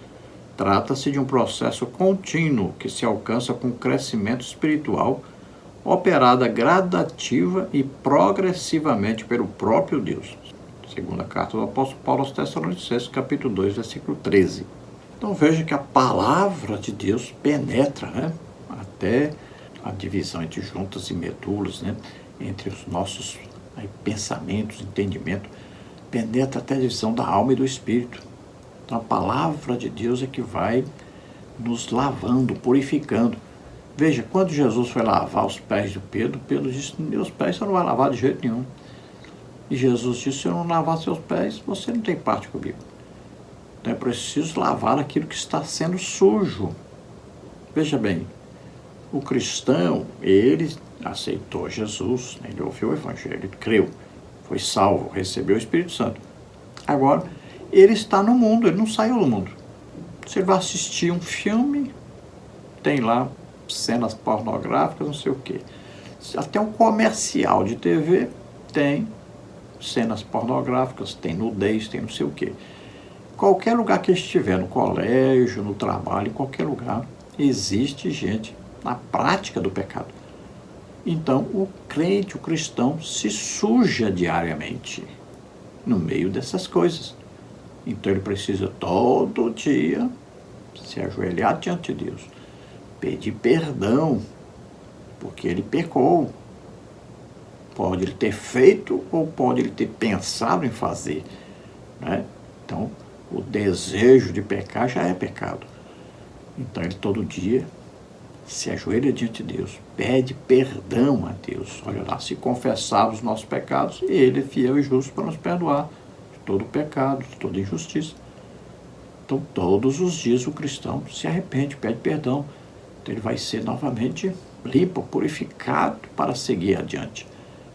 Trata-se de um processo contínuo que se alcança com crescimento espiritual, operada gradativa e progressivamente pelo próprio Deus. Segunda carta do apóstolo Paulo aos Tessalonicenses, capítulo 2, versículo 13. Então veja que a palavra de Deus penetra, até a divisão entre juntas e medulas, entre os nossos pensamentos, entendimento, penetra até a divisão da alma e do espírito. Então a palavra de Deus é que vai nos lavando, purificando. Veja, quando Jesus foi lavar os pés de Pedro, Pedro disse: meus pés você não vai lavar de jeito nenhum. E Jesus disse: se eu não lavar seus pés, você não tem parte comigo. Então é preciso lavar aquilo que está sendo sujo. Veja bem, o cristão, ele aceitou Jesus, ele ouviu o Evangelho, ele creu, foi salvo, recebeu o Espírito Santo. Agora, ele está no mundo, ele não saiu do mundo. Você vai assistir um filme, tem lá cenas pornográficas, não sei o quê. Até um comercial de TV tem cenas pornográficas, tem nudez, tem não sei o quê. Qualquer lugar que estiver, no colégio, no trabalho, em qualquer lugar, existe gente na prática do pecado. Então, o crente, o cristão, se suja diariamente no meio dessas coisas. Então, ele precisa todo dia se ajoelhar diante de Deus, pedir perdão, porque ele pecou. Pode ele ter feito ou pode ele ter pensado em fazer, Então, o desejo de pecar já é pecado. Então, ele todo dia se ajoelha diante de Deus, pede perdão a Deus. Olha lá, se confessarmos os nossos pecados, ele é fiel e justo para nos perdoar de todo pecado, de toda injustiça. Então, todos os dias o cristão se arrepende, pede perdão. Então, ele vai ser novamente limpo, purificado para seguir adiante.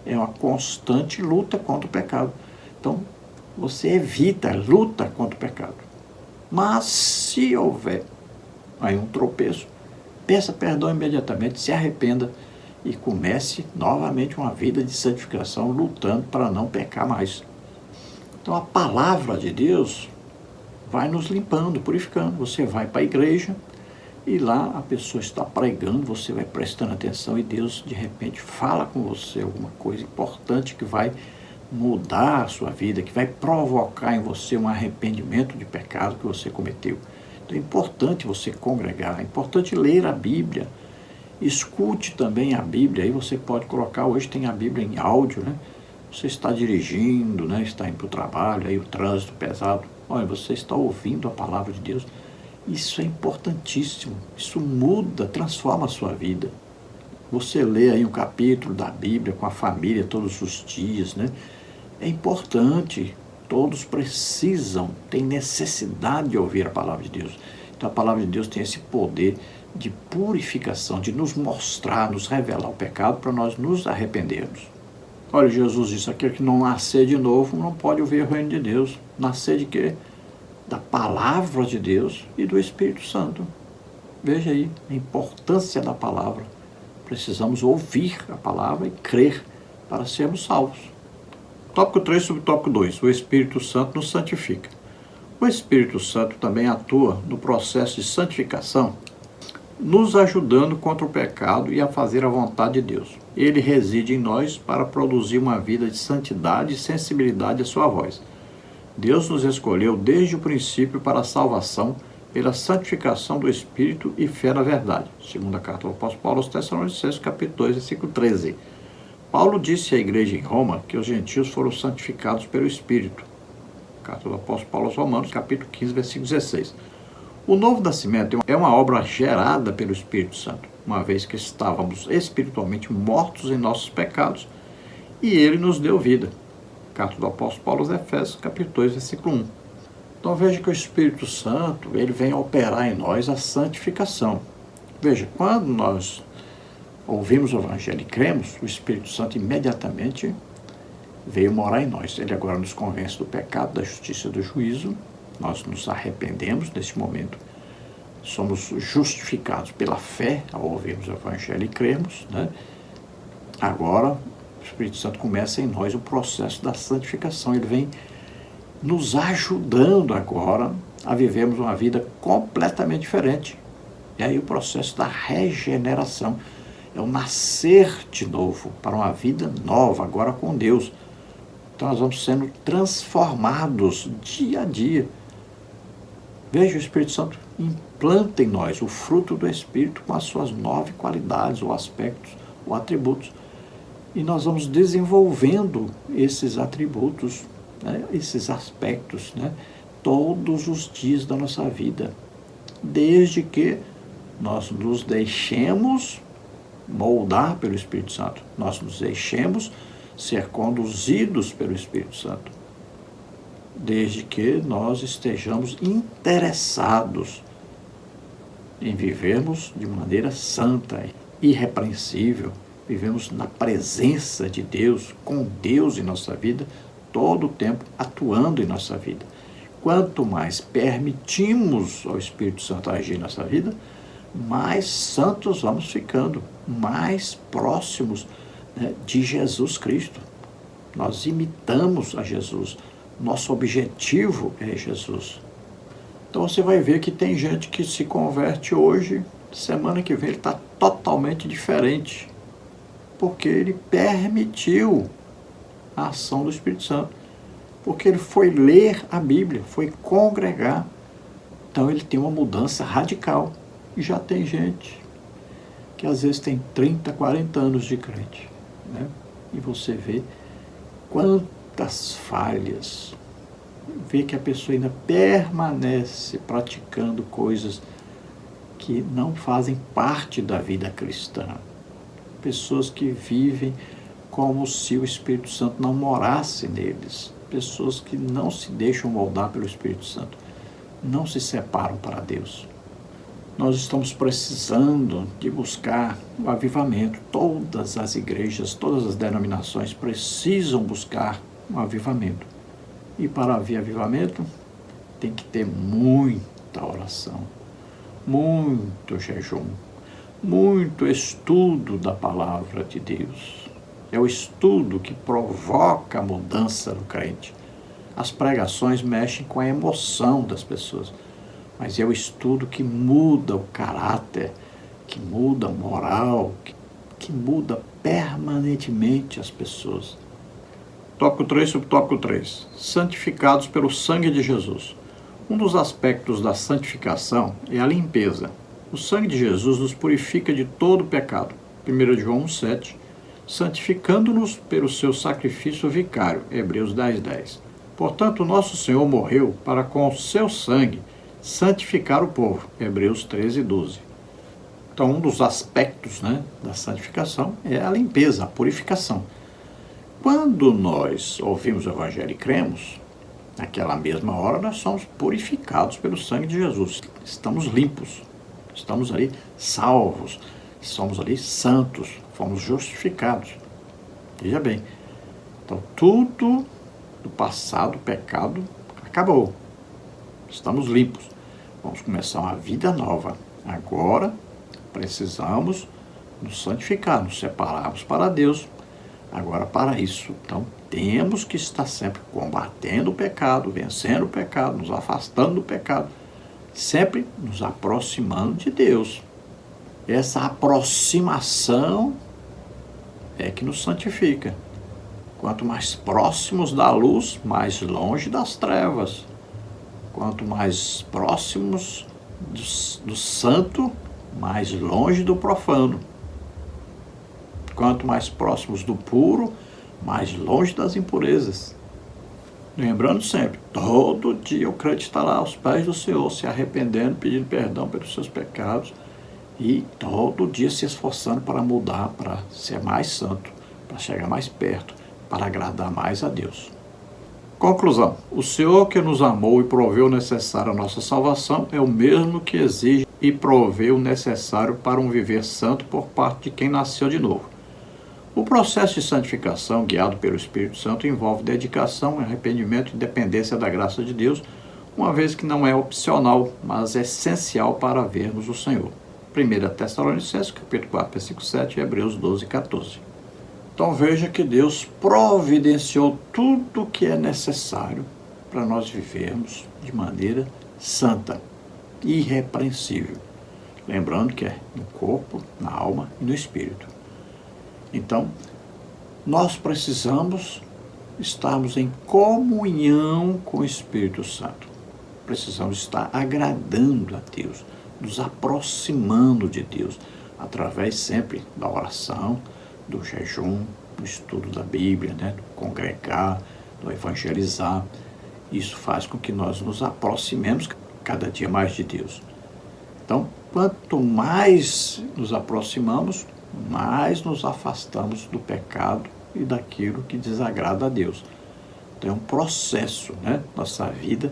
É uma constante luta contra o pecado. Então, você evita, luta contra o pecado. Mas, se houver aí um tropeço, peça perdão imediatamente, se arrependa e comece novamente uma vida de santificação, lutando para não pecar mais. Então, a palavra de Deus vai nos limpando, purificando. Você vai para a igreja e lá a pessoa está pregando, você vai prestando atenção e Deus, de repente, fala com você alguma coisa importante que vai mudar a sua vida, que vai provocar em você um arrependimento de pecado que você cometeu. Então é importante você congregar, é importante ler a Bíblia, escute também a Bíblia, aí você pode colocar, hoje tem a Bíblia em áudio, Você está dirigindo, está indo para o trabalho, aí o trânsito pesado, olha, você está ouvindo a palavra de Deus. Isso é importantíssimo, isso muda, transforma a sua vida. Você lê aí um capítulo da Bíblia com a família todos os dias, É importante, todos precisam, têm necessidade de ouvir a palavra de Deus. Então a palavra de Deus tem esse poder de purificação, de nos mostrar, nos revelar o pecado para nós nos arrependermos. Olha, Jesus disse, aquele que não nascer de novo não pode ouvir o reino de Deus. Nascer de quê? Da palavra de Deus e do Espírito Santo. Veja aí a importância da palavra. Precisamos ouvir a palavra e crer para sermos salvos. Tópico 3, subtópico 2. O Espírito Santo nos santifica. O Espírito Santo também atua no processo de santificação, nos ajudando contra o pecado e a fazer a vontade de Deus. Ele reside em nós para produzir uma vida de santidade e sensibilidade à sua voz. Deus nos escolheu desde o princípio para a salvação, pela santificação do Espírito e fé na verdade. Segunda carta do apóstolo Paulo aos Tessalonicenses, capítulo 2, versículo 13. Paulo disse à igreja em Roma que os gentios foram santificados pelo Espírito. Carta do apóstolo Paulo aos Romanos, capítulo 15, versículo 16. O novo nascimento é uma obra gerada pelo Espírito Santo, uma vez que estávamos espiritualmente mortos em nossos pecados e ele nos deu vida. Carta do apóstolo Paulo aos Efésios, capítulo 2, versículo 1. Então veja que o Espírito Santo, ele vem operar em nós a santificação. Veja, quando nós ouvimos o Evangelho e cremos, o Espírito Santo imediatamente veio morar em nós. Ele agora nos convence do pecado, da justiça e do juízo. Nós nos arrependemos nesse momento. Somos justificados pela fé ao ouvirmos o Evangelho e crermos, né? Agora, o Espírito Santo começa em nós o processo da santificação. Ele vem nos ajudando agora a vivermos uma vida completamente diferente. E aí o processo da regeneração é o nascer de novo para uma vida nova, agora com Deus. Então nós vamos sendo transformados dia a dia. Veja, o Espírito Santo implanta em nós o fruto do Espírito com as suas 9 qualidades, ou aspectos, ou atributos. E nós vamos desenvolvendo esses atributos, né, esses aspectos, né, todos os dias da nossa vida, desde que nós nos deixemos moldar pelo Espírito Santo, nós nos deixemos ser conduzidos pelo Espírito Santo, desde que nós estejamos interessados em vivermos de maneira santa, irrepreensível, vivemos na presença de Deus, com Deus em nossa vida, todo o tempo atuando em nossa vida. Quanto mais permitimos ao Espírito Santo agir em nossa vida, mais santos vamos ficando, mais próximos, né, de Jesus Cristo. Nós imitamos a Jesus. Nosso objetivo é Jesus. Então você vai ver que tem gente que se converte hoje, semana que vem ele está totalmente diferente, porque ele permitiu a ação do Espírito Santo, porque ele foi ler a Bíblia, foi congregar. Então ele tem uma mudança radical. E já tem gente que às vezes tem 30, 40 anos de crente, né? E você vê quantas falhas, vê que a pessoa ainda permanece praticando coisas que não fazem parte da vida cristã. Pessoas que vivem como se o Espírito Santo não morasse neles. Pessoas que não se deixam moldar pelo Espírito Santo. Não se separam para Deus. Nós estamos precisando de buscar o avivamento. Todas as igrejas, todas as denominações precisam buscar um avivamento. E para haver avivamento, tem que ter muita oração, muito jejum, muito estudo da palavra de Deus. É o estudo que provoca a mudança do crente. As pregações mexem com a emoção das pessoas, mas é o estudo que muda o caráter, que muda a moral, que muda permanentemente as pessoas. Tópico 3, subtópico 3. Santificados pelo sangue de Jesus. Um dos aspectos da santificação é a limpeza. O sangue de Jesus nos purifica de todo pecado. 1 João 7. Santificando-nos pelo seu sacrifício vicário. Hebreus 10:10. Portanto, nosso Senhor morreu para com o seu sangue santificar o povo. Hebreus 13:12. Então, um dos aspectos, né, da santificação é a limpeza, a purificação. Quando nós ouvimos o Evangelho e cremos, naquela mesma hora nós somos purificados pelo sangue de Jesus. Estamos limpos, estamos ali salvos, somos ali santos, fomos justificados. Veja bem, então tudo do passado, pecado, acabou. Estamos limpos. Vamos começar uma vida nova, Agora precisamos nos santificar, nos separarmos para Deus. Agora, para isso, então, temos que estar sempre combatendo o pecado, vencendo o pecado, nos afastando do pecado, sempre nos aproximando de Deus. Essa aproximação é que nos santifica. Quanto mais próximos da luz, mais longe das trevas. Quanto mais próximos do santo, mais longe do profano. Quanto mais próximos do puro, mais longe das impurezas. Lembrando sempre, todo dia o crente estará aos pés do Senhor, se arrependendo, pedindo perdão pelos seus pecados e todo dia se esforçando para mudar, para ser mais santo, para chegar mais perto, para agradar mais a Deus. Conclusão: o Senhor que nos amou e proveu o necessário à nossa salvação é o mesmo que exige e provê o necessário para um viver santo por parte de quem nasceu de novo. O processo de santificação, guiado pelo Espírito Santo, envolve dedicação, arrependimento e dependência da graça de Deus, uma vez que não é opcional, mas é essencial para vermos o Senhor. 1 Tessalonicenses, capítulo 4, versículo 7 e Hebreus 12, 14. Então veja que Deus providenciou tudo o que é necessário para nós vivermos de maneira santa, irrepreensível. Lembrando que é no corpo, na alma e no espírito. Então, nós precisamos estarmos em comunhão com o Espírito Santo. Precisamos estar agradando a Deus, nos aproximando de Deus, através sempre da oração, do jejum, do estudo da Bíblia, do congregar, do evangelizar. Isso faz com que nós nos aproximemos cada dia mais de Deus. Então, quanto mais nos aproximamos, mais nos afastamos do pecado e daquilo que desagrada a Deus. Então é um processo, Nossa vida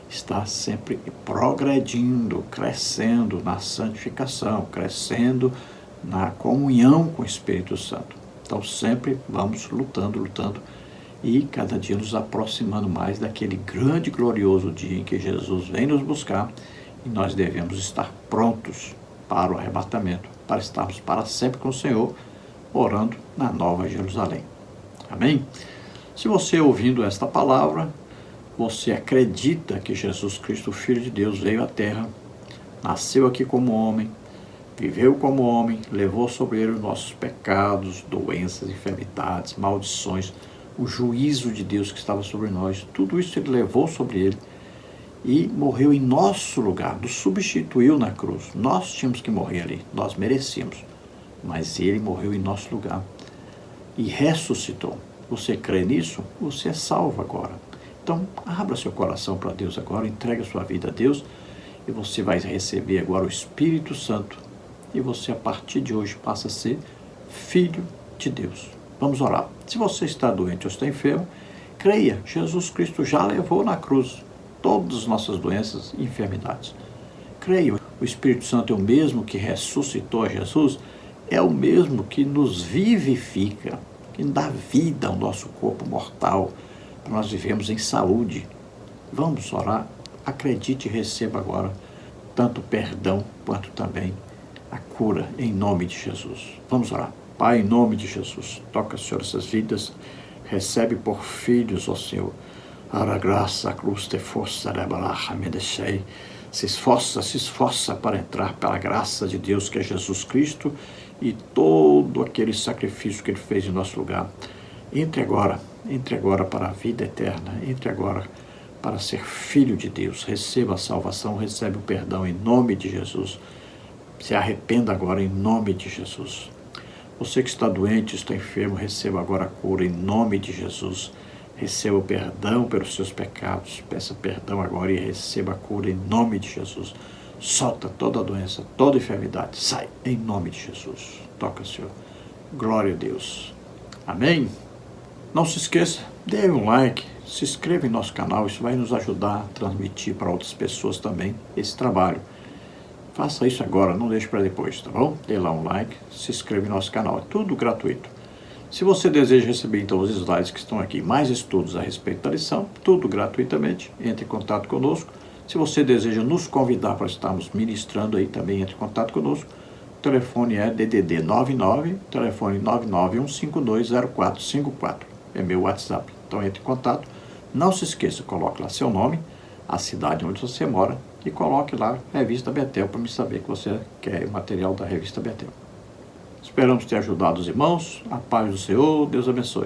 está sempre progredindo, crescendo na santificação, crescendo na comunhão com o Espírito Santo. Então sempre vamos lutando e cada dia nos aproximando mais daquele grande e glorioso dia em que Jesus vem nos buscar e nós devemos estar prontos para o arrebatamento, para estarmos para sempre com o Senhor, orando na Nova Jerusalém. Amém? Se você ouvindo esta palavra, você acredita que Jesus Cristo, Filho de Deus, veio à Terra, nasceu aqui como homem, viveu como homem, levou sobre ele os nossos pecados, doenças, enfermidades, maldições, o juízo de Deus que estava sobre nós, tudo isso ele levou sobre ele, e morreu em nosso lugar, nos substituiu na cruz. Nós tínhamos que morrer ali, nós merecíamos, mas ele morreu em nosso lugar e ressuscitou. Você crê nisso? Você é salvo agora. Então, abra seu coração para Deus agora, entregue a sua vida a Deus e você vai receber agora o Espírito Santo e você, a partir de hoje, passa a ser filho de Deus. Vamos orar. Se você está doente ou está enfermo, creia, Jesus Cristo já levou na cruz todas as nossas doenças e enfermidades. Creia, o Espírito Santo é o mesmo que ressuscitou a Jesus, é o mesmo que nos vivifica, que dá vida ao nosso corpo mortal, para nós vivemos em saúde. Vamos orar, acredite e receba agora tanto perdão quanto também a cura em nome de Jesus. Vamos orar. Pai, em nome de Jesus, toca, Senhor, essas vidas, recebe por filhos, ó Senhor. Ara graça, cruz te força, me deixei. Se esforça para entrar pela graça de Deus, que é Jesus Cristo, e todo aquele sacrifício que Ele fez em nosso lugar. Entre agora para a vida eterna, entre agora para ser filho de Deus. Receba a salvação, recebe o perdão em nome de Jesus. Se arrependa agora em nome de Jesus. Você que está doente, está enfermo, receba agora a cura em nome de Jesus. Receba o perdão pelos seus pecados, peça perdão agora e receba a cura em nome de Jesus. Solta toda a doença, toda a enfermidade, sai em nome de Jesus. Toca, Senhor. Glória a Deus. Amém? Não se esqueça, dê um like, se inscreva em nosso canal, isso vai nos ajudar a transmitir para outras pessoas também esse trabalho. Faça isso agora, não deixe para depois, tá bom? Dê lá um like, se inscreva em nosso canal, é tudo gratuito. Se você deseja receber então os slides que estão aqui, mais estudos a respeito da lição, tudo gratuitamente, entre em contato conosco, Se você deseja nos convidar para estarmos ministrando aí, também entre em contato conosco. O telefone é DDD 99, telefone 991520454. É meu WhatsApp. Então entre em contato. Não se esqueça, coloque lá seu nome, a cidade onde você mora e coloque lá Revista Betel para me saber que você quer material da Revista Betel. Esperamos ter ajudado os irmãos. A paz do Senhor. Deus abençoe.